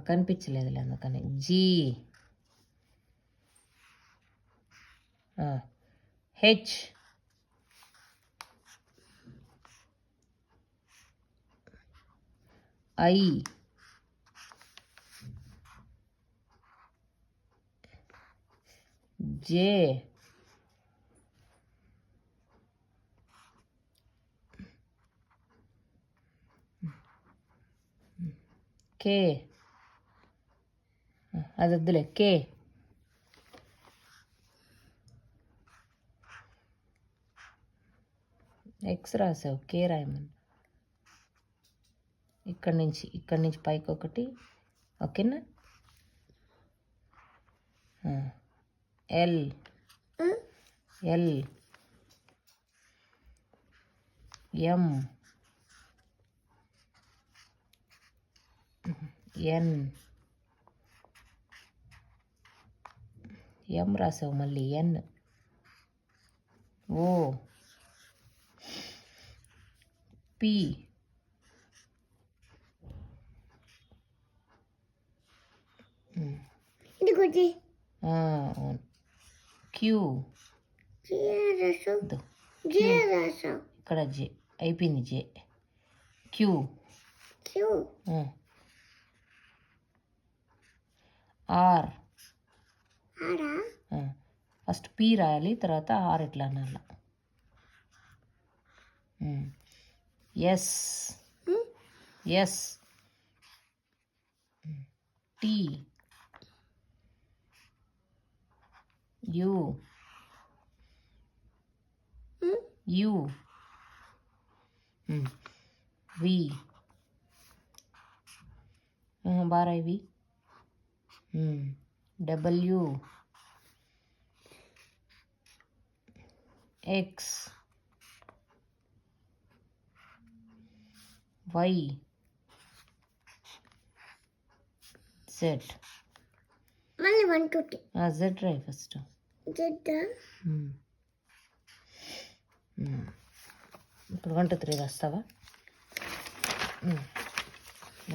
కనిపించలేదులే అందుకని. G, H, I, జే, కే, అది వద్దులే, కే, ఎక్స్ రాసావు, కే రాయమని. ఇక్కడి నుంచి పైకి ఒకటి, ఓకేనా. ఎల్, ఎల్, ఎం, ఎన్, ఎం రాసావు మళ్ళీ, ఎన్, ఓ, పి, క్యూ, ఇక్కడ జే అయిపోయింది, J, Q, R, first P రాయాలి, తర్వాత ఆర్ ఎట్లా అనాల. S, S, T, U, U, V, బారాయి V, W, X, Y, Z. మళ్ళీ 1 2 3 జెడ్ రాయి ఫస్ట్. జెడ్. ఇప్పుడు 1 2 3 రాస్తావా?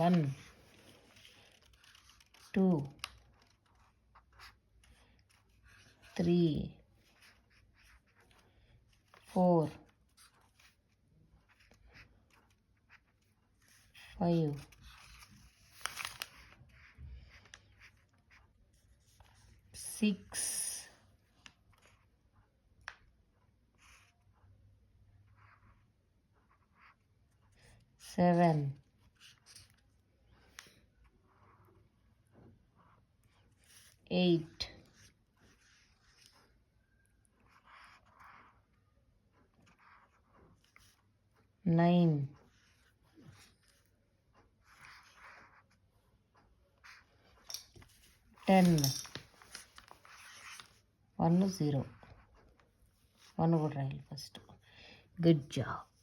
1 2 3 4 5 6 7 8 9 10 1 0 1 కూడా రాయాలి ఫస్ట్. Good job.